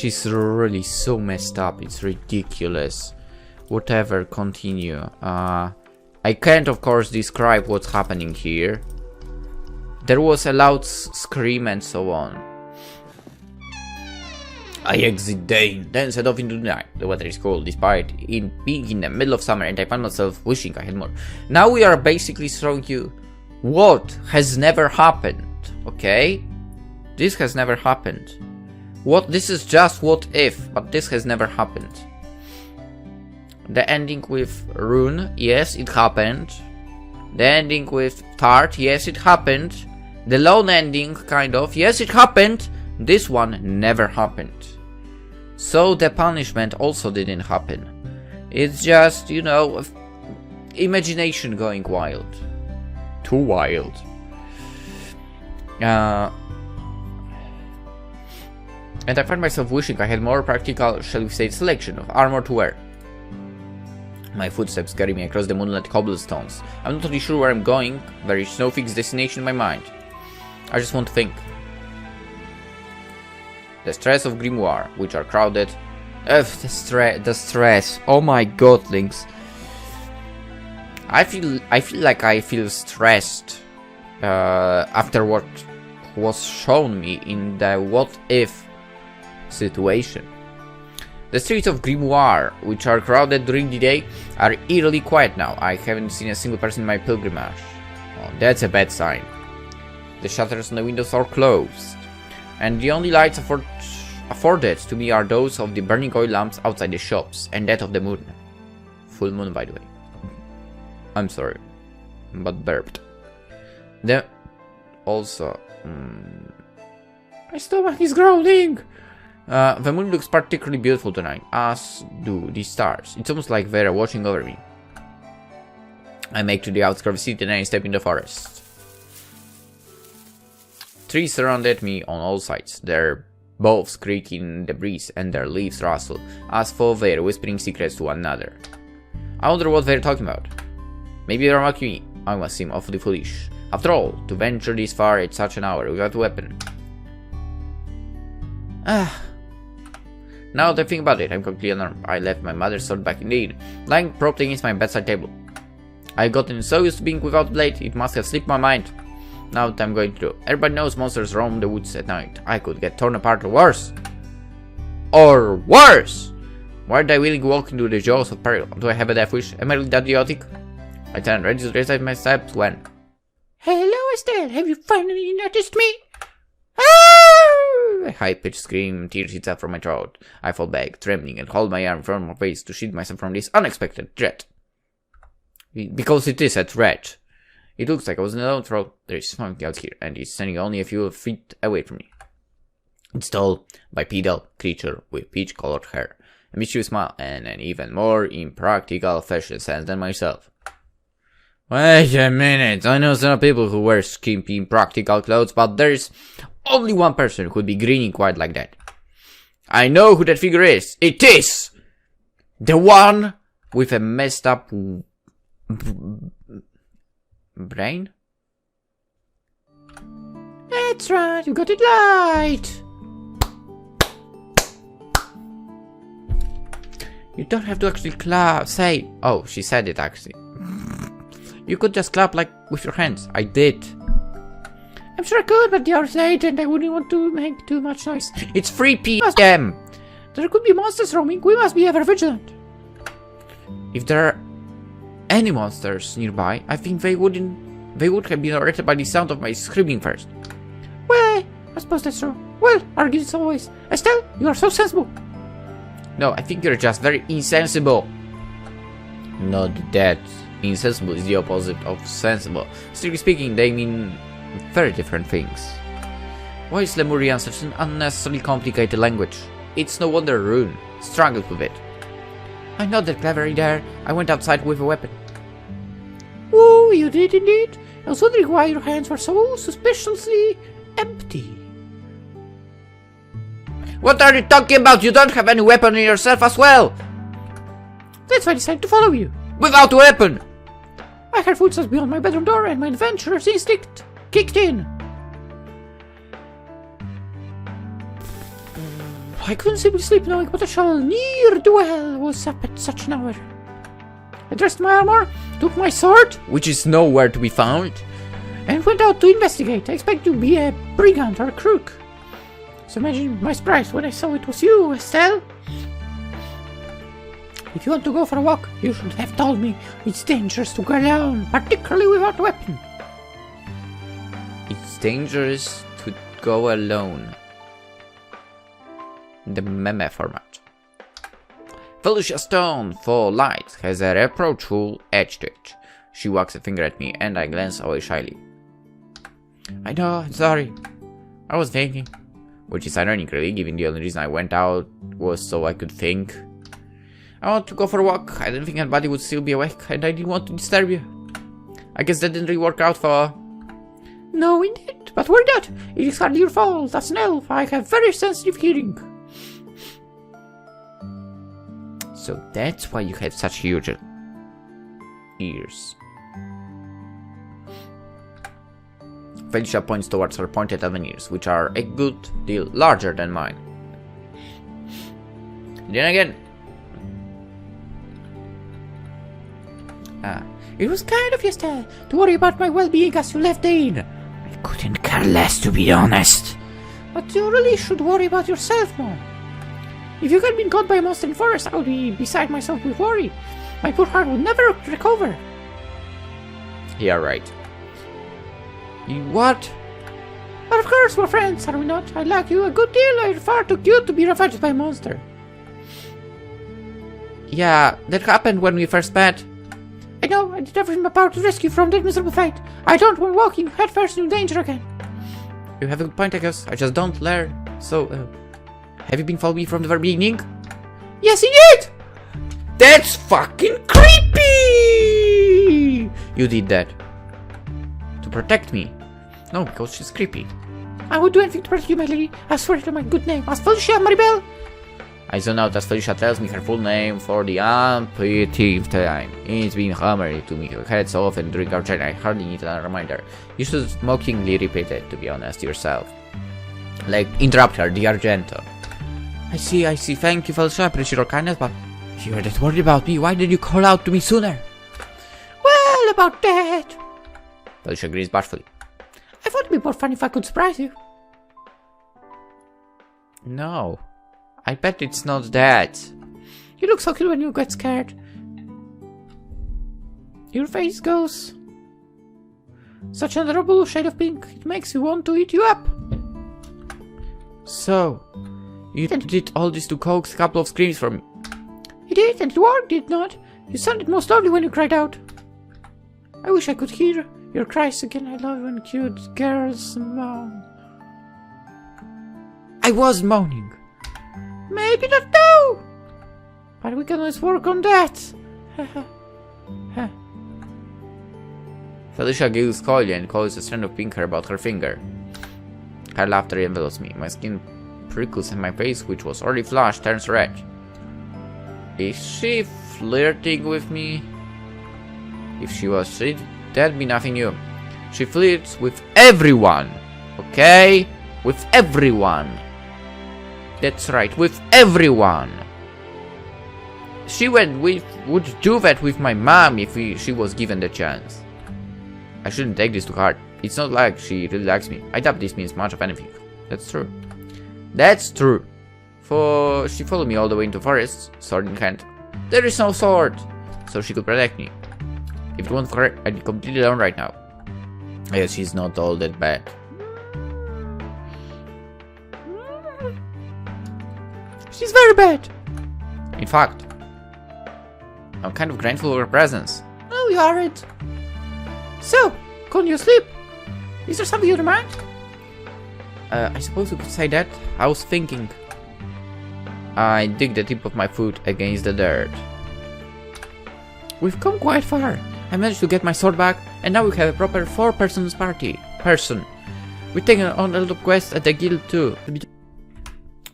She's really so messed up. It's ridiculous. Whatever, continue. I can't, of course, describe what's happening here. There was a loud scream and so on. I exit Dane, then set off into the night. The weather is cold, despite it being in the middle of summer, and I find myself wishing I had more. Now we are basically showing you what has never happened, okay? This has never happened. This is just what if, but this has never happened. The ending with Rune, yes, it happened. The ending with Tart, yes, it happened. The lone ending, kind of, yes, it happened. This one never happened. So the punishment also didn't happen. It's just, you know, imagination going wild. Too wild. And I find myself wishing I had more practical, shall we say, selection of armor to wear. My footsteps carry me across the moonlit cobblestones. I'm not really sure where I'm going. There is no fixed destination in my mind. I just want to think. The stress of grimoire, which are crowded. The stress. Oh my god, Lynx. I feel like I feel stressed after what was shown me in the what if situation. The streets of Grimoire, which are crowded during the day, are eerily quiet now. I haven't seen a single person in my pilgrimage. Oh, that's a bad sign. The shutters on the windows are closed, and the only lights afforded to me are those of the burning oil lamps outside the shops, and that of the moon. Full moon, by the way. I'm sorry, but burped. My stomach is growling! The moon looks particularly beautiful tonight, as do the stars. It's almost like they're watching over me. I make to the outskirts of the city and I step in the forest. Trees surrounded me on all sides. Their boughs creak in the breeze and their leaves rustle, as though they're whispering secrets to one another. I wonder what they're talking about. Maybe they're mocking me. I must seem awfully foolish. After all, to venture this far at such an hour without a weapon. Now that I think about it, I'm completely unarmed. I left my mother's sword back indeed, lying propped against my bedside table. I've gotten so used to being without a blade, it must have slipped my mind. Now that I'm going through. Everybody knows monsters roam the woods at night. I could get torn apart or worse. Or worse! Why did I willingly walk into the jaws of peril? Do I have a death wish? Am I really that idiotic? I turned ready to recite my steps when... Hello, Estelle! Have you finally noticed me? A high-pitched scream tears itself from my throat. I fall back, trembling, and hold my arm from my face to shield myself from this unexpected threat. Because it is a threat. It looks like I was in a lone throw. There is something else here, and it's standing only a few feet away from me. It's tall, bipedal creature with peach-colored hair, a mischievous smile, and an even more impractical fashion sense than myself. Wait a minute, I know some people who wear skimpy, impractical clothes, but there's only one person who'd be grinning quite like that. I know who that figure is. It is the one with a messed up brain? That's right, you got it right. You don't have to actually clap, say... Oh, she said it actually. You could just clap like with your hands. I did. I'm sure I could, but the hour's late and I wouldn't want to make too much noise. It's 3 p.m. There could be monsters roaming. We must be ever vigilant. If there are any monsters nearby, I think they would have been alerted by the sound of my screaming first. Well, I suppose that's true. Well, argue as always. Estelle, you are so sensible. No, I think you're just very insensible. Not that. Insensible is the opposite of sensible. Strictly speaking, they mean very different things. Why is Lemurian such an unnecessarily complicated language? It's no wonder Rune struggled with it. I'm not that clever there. I went outside with a weapon. Oh, you did indeed? I was wondering why your hands were so suspiciously empty. What are you talking about? You don't have any weapon in yourself as well. That's why I decided to follow you. Without a weapon! I heard footsteps beyond my bedroom door and my adventurous instinct kicked in. I couldn't simply sleep knowing what a shovel near the well was up at such an hour. I dressed my armor, took my sword, which is nowhere to be found, and went out to investigate. I expect to be a brigand or a crook. So imagine my surprise when I saw it was you, Estelle. If you want to go for a walk, you should have told me. It's dangerous to go alone, particularly without a weapon. It's dangerous to go alone. In the meme format. Felicia Stone for light has a reproachful edge to it. She wags a finger at me and I glance away shyly. I know, sorry. I was thinking. Which is ironic really, given the only reason I went out was so I could think. I want to go for a walk. I didn't think anybody would still be awake and I didn't want to disturb you. I guess that didn't really work out for... No, indeed. But worry not. It is hardly your fault. As an elf, I have very sensitive hearing. So that's why you have such huge ears. Felicia points towards her pointed elven ears, which are a good deal larger than mine. Then again, it was kind of you, Estelle, to worry about my well-being as you left the inn. I couldn't care less, to be honest. But you really should worry about yourself more. If you had been caught by a monster in the forest, I would be beside myself with worry. My poor heart would never recover. You're right. You what? But of course we're friends, are we not? I like you a good deal. You're far too cute to be ravaged by a monster. Yeah, that happened when we first met. I know, I did everything in my power to rescue you from that miserable fate. I don't want walking headfirst into danger again. You have a good point, I guess. I just don't learn. So, have you been following me from the very beginning? Yes, indeed! That's fucking creepy! You did that. To protect me. No, because she's creepy. I would do anything to protect you, my lady. I swear to my good name. As Felicia, Maribel. I zone out as Felicia tells me her full name for the umpteenth time. It's been hammered to me her head so often during our journey, I hardly need a reminder. You should mockingly repeat it, to be honest, yourself. Like, interrupt her, the Argento. I see, thank you, Felicia, I appreciate your kindness, but if you were that worried about me, why did you call out to me sooner? Well, about that... Felicia agrees bashfully. I thought it'd be more fun if I could surprise you. No. I bet it's not that. You look so cute when you get scared. Your face goes... such an adorable shade of pink. It makes you want to eat you up. So, you did all this to coax a couple of screams from me. You did, and it worked, did not? You sounded most lovely when you cried out. I wish I could hear your cries again. I love when cute girls moan. I was moaning. Maybe not now, but we can always work on that. Felicia giggles coyly and coils a strand of pink hair about her finger. Her laughter envelops me. My skin prickles and my face, which was already flushed, turns red. Is she flirting with me? If she was, that'd be nothing new. She flirts with everyone. Okay? With everyone. That's right, with everyone. She would do that with my mom if she was given the chance. I shouldn't take this to heart. It's not like she really likes me. I doubt this means much of anything. That's true. That's true. For she followed me all the way into the forest, sword in hand. There is no sword, so she could protect me. If it weren't for her, I'd be completely alone right now. I guess she's not all that bad. She's very bad. In fact, I'm kind of grateful for her presence. No, you aren't. So, couldn't you sleep? Is there something you demand? I suppose you could say that. I was thinking. I dig the tip of my foot against the dirt. We've come quite far. I managed to get my sword back, and now we have a proper 4-person party. We've taken on a little quest at the guild too.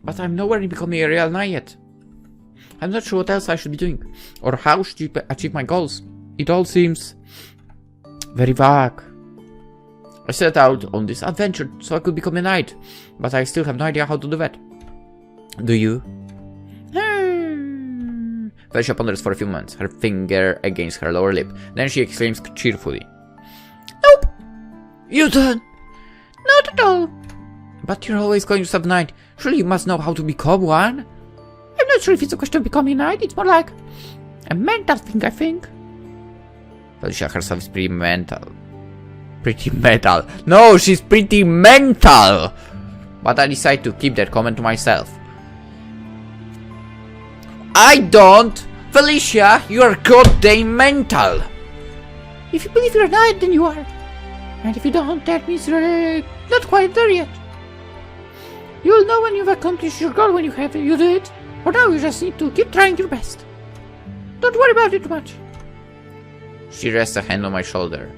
But I'm nowhere in becoming a real knight yet. I'm not sure what else I should be doing, or how should you achieve my goals. It all seems very vague. I set out on this adventure so I could become a knight, but I still have no idea how to do that. Do you? Felicia ponders for a few moments, her finger against her lower lip. Then she exclaims cheerfully. Nope! You don't! Not at all! But you're always calling yourself knight. Surely you must know how to become one? I'm not sure if it's a question of becoming a knight. It's more like a mental thing, I think. Felicia herself is pretty mental. Pretty metal. No, she's pretty mental! But I decide to keep that comment to myself. I don't! Felicia, you are goddamn mental! If you believe you're a knight, then you are. And if you don't, that means you're not quite there yet. You'll know when you've accomplished your goal when you do it. For now, you just need to keep trying your best. Don't worry about it too much. She rests a hand on my shoulder.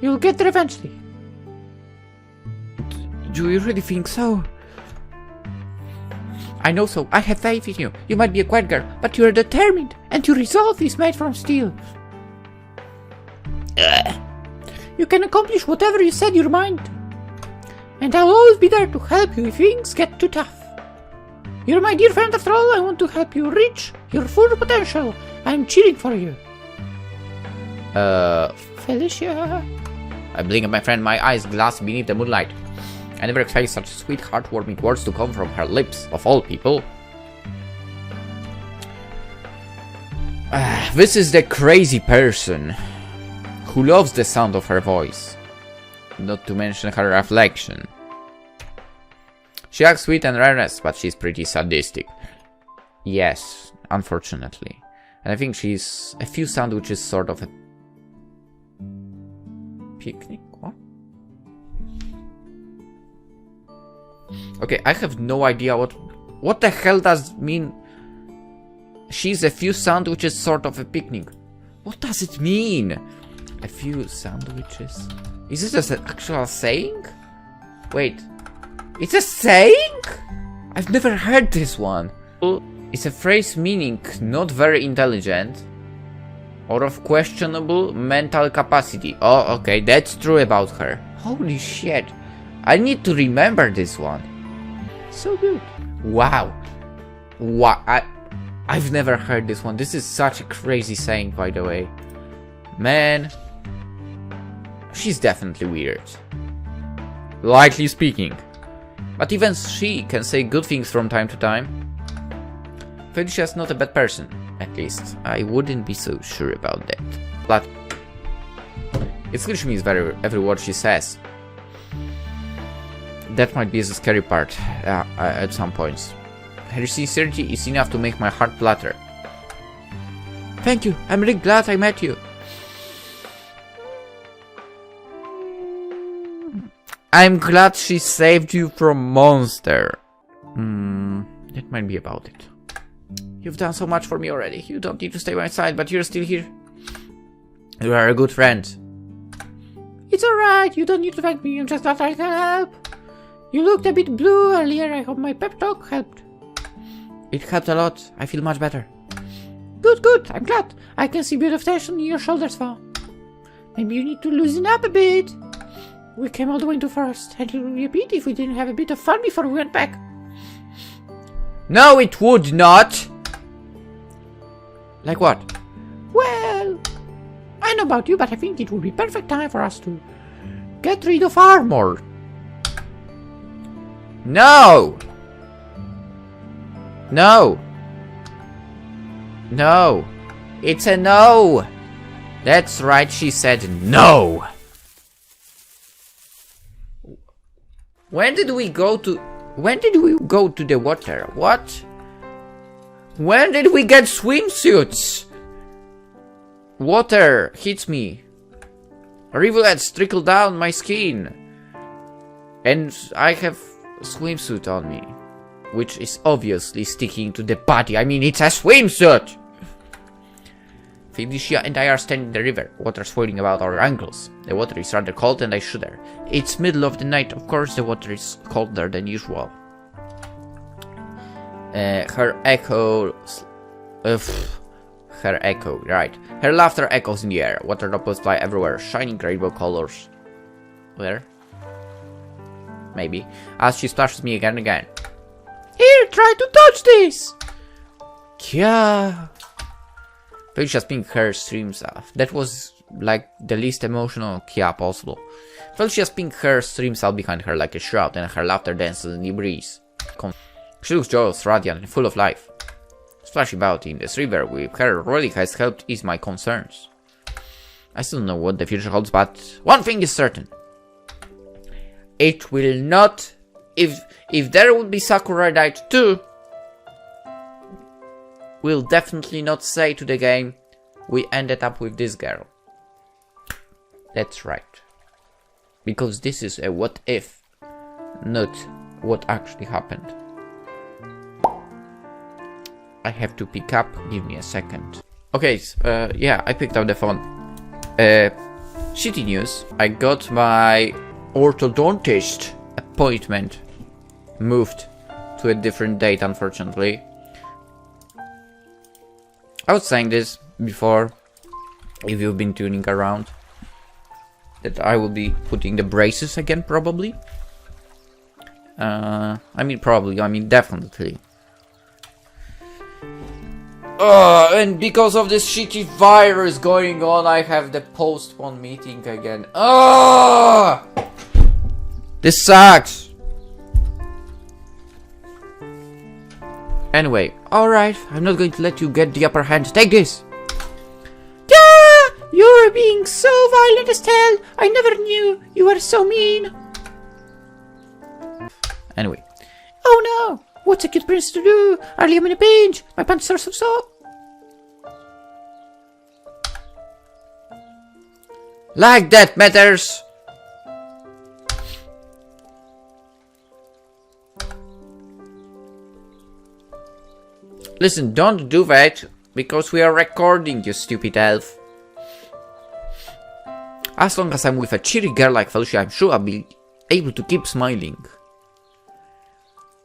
You'll get there eventually. Do you really think so? I know so. I have faith in you. You might be a quiet girl, but you are determined, and your resolve is made from steel. You can accomplish whatever you set your mind. And I'll always be there to help you if things get too tough. You're my dear friend after all. I want to help you reach your full potential. I'm cheering for you. Felicia. I blink at my friend, my eyes glass beneath the moonlight. I never expected such sweet, heartwarming words to come from her lips, of all people. This is the crazy person who loves the sound of her voice, not to mention her reflection. She acts sweet and earnest, but she's pretty sadistic. Yes, unfortunately. And I think she's a few sandwiches sort of a picnic? What? Okay, I have no idea what the hell does mean. She's a few sandwiches sort of a picnic. What does it mean? A few sandwiches? Is this just an actual saying? Wait, it's a saying? I've never heard this one. It's a phrase meaning not very intelligent or of questionable mental capacity. Oh, okay, that's true about her. Holy shit. I need to remember this one. So good. Wow. I've never heard this one. This is such a crazy saying, by the way. Man. She's definitely weird. Lightly speaking. But even she can say good things from time to time. Felicia's not a bad person. At least, I wouldn't be so sure about that. But it still means every word she says. That might be the scary part at some points. Her sincerity is enough to make my heart flutter. Thank you. I'm really glad I met you. I'm glad she saved you from monster. That might be about it. You've done so much for me already. You don't need to stay by my side, but you're still here. You are a good friend. It's alright. You don't need to thank me. I'm just glad I can help. You looked a bit blue earlier. I hope my pep talk helped. It helped a lot. I feel much better. Good, good. I'm glad. I can see a bit of tension in your shoulders now. Maybe you need to loosen up a bit. We came all the way to forest, and it would be a pity if we didn't have a bit of fun before we went back. No, it would not. Like what? Well, I know about you, but I think it would be perfect time for us to get rid of armor. No! No! No! It's a no! That's right, she said no! When did we go to the water? What? When did we get swimsuits? Water hits me. Rivulets trickle down my skin. And I have a swimsuit on me, which is obviously sticking to the body. I mean, it's a swimsuit! Felicia and I are standing in the river, water swirling about our ankles. The water is rather cold and I shudder. It's middle of the night, of course the water is colder than usual. Her echo, right. Her laughter echoes in the air. Water droplets fly everywhere, shining rainbow colors. Where? Maybe. As she splashes me again and again. Here, try to touch this! Yeah. Felicia's pink hair streams off. That was like the least emotional Kia possible. Felicia's pink hair streams out behind her like a shroud, and her laughter dances in the breeze. She looks joyous, radiant, and full of life. Splashing about in this river with her really has helped ease my concerns. I still don't know what the future holds, but one thing is certain. It will not... If there would be Sakura Knight 2, we'll definitely not say to the game, we ended up with this girl. That's right. Because this is a what if, not what actually happened. I have to pick up, give me a second. Okay, yeah, I picked up the phone. Shitty news, I got my orthodontist appointment moved to a different date, unfortunately. I was saying this before, if you've been tuning around, that I will be putting the braces again, probably. I mean definitely. And because of this shitty virus going on, I have the postponed meeting again. This sucks. Anyway, alright, I'm not going to let you get the upper hand. Take this! Yeah! You're being so violent, Estelle! I never knew you were so mean! Anyway. Oh no! What's a cute prince to do? Early I'm in a pinch! My pants are so soft! Like that matters! Listen, don't do that, because we are recording, you stupid elf. As long as I'm with a cheery girl like Felicia, I'm sure I'll be able to keep smiling.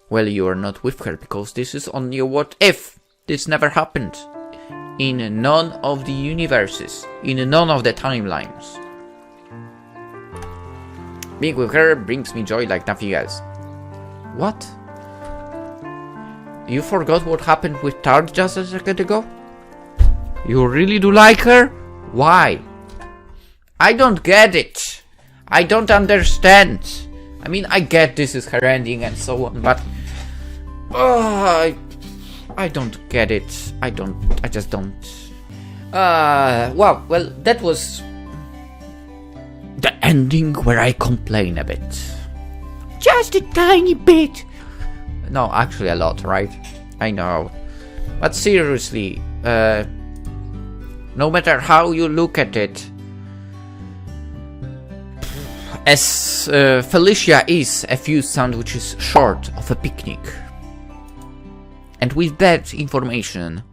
Well, you are not with her, because this is only a what if. This never happened. In none of the universes. In none of the timelines. Being with her brings me joy like nothing else. What? You forgot what happened with Tard just a second ago? You really do like her? Why? I don't get it. I don't understand. I mean, I get this is her ending and so on, but... I don't get it. I just don't. Well, that was... the ending where I complain a bit. Just a tiny bit. No, actually a lot, right? I know. But seriously, no matter how you look at it, as Felicia is a few sandwiches short of a picnic. And with that information,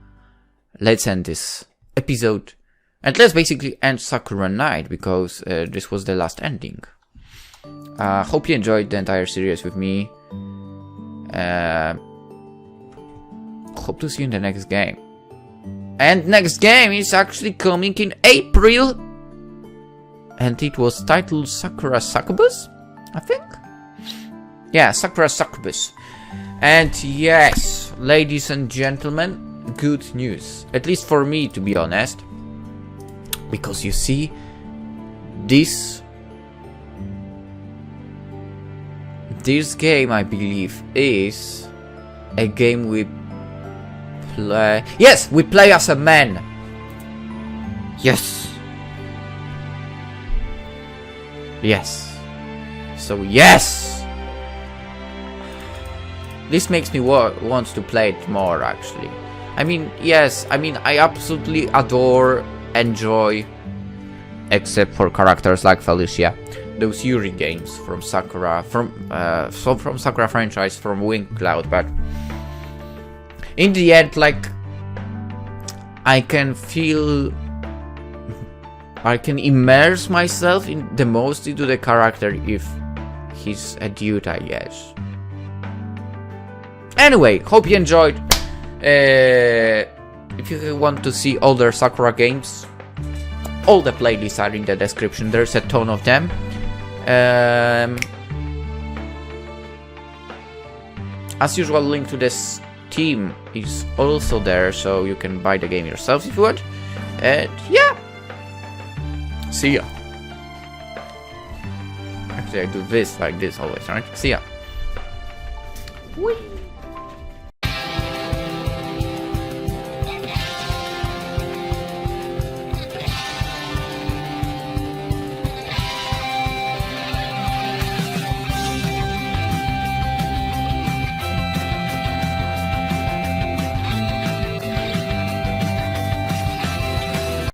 let's end this episode. And let's basically end Sakura Knight, because this was the last ending. Hope you enjoyed the entire series with me. Hope to see you in the next game. And next game is actually coming in April. And it was titled Sakura Succubus, I think? Yeah, Sakura Succubus. And yes, ladies and gentlemen, good news. At least for me, to be honest. Because you see, this game, I believe, is a game we play... Yes! We play as a man! Yes! Yes! So, yes! This makes me want to play it more, actually. I mean, yes, I absolutely adore, enjoy, except for characters like Felicia, those Yuri games from Sakura, from Sakura franchise, from Wing Cloud, but in the end, like, I can immerse myself in the most into the character if he's a dude, I guess. Anyway, hope you enjoyed. If you want to see older Sakura games, all the playlists are in the description. There's a ton of them. as usual, link to this Steam is also there, so you can buy the game yourself if you want. And yeah, see ya. Actually, I do this like this always, right? See ya. Whee!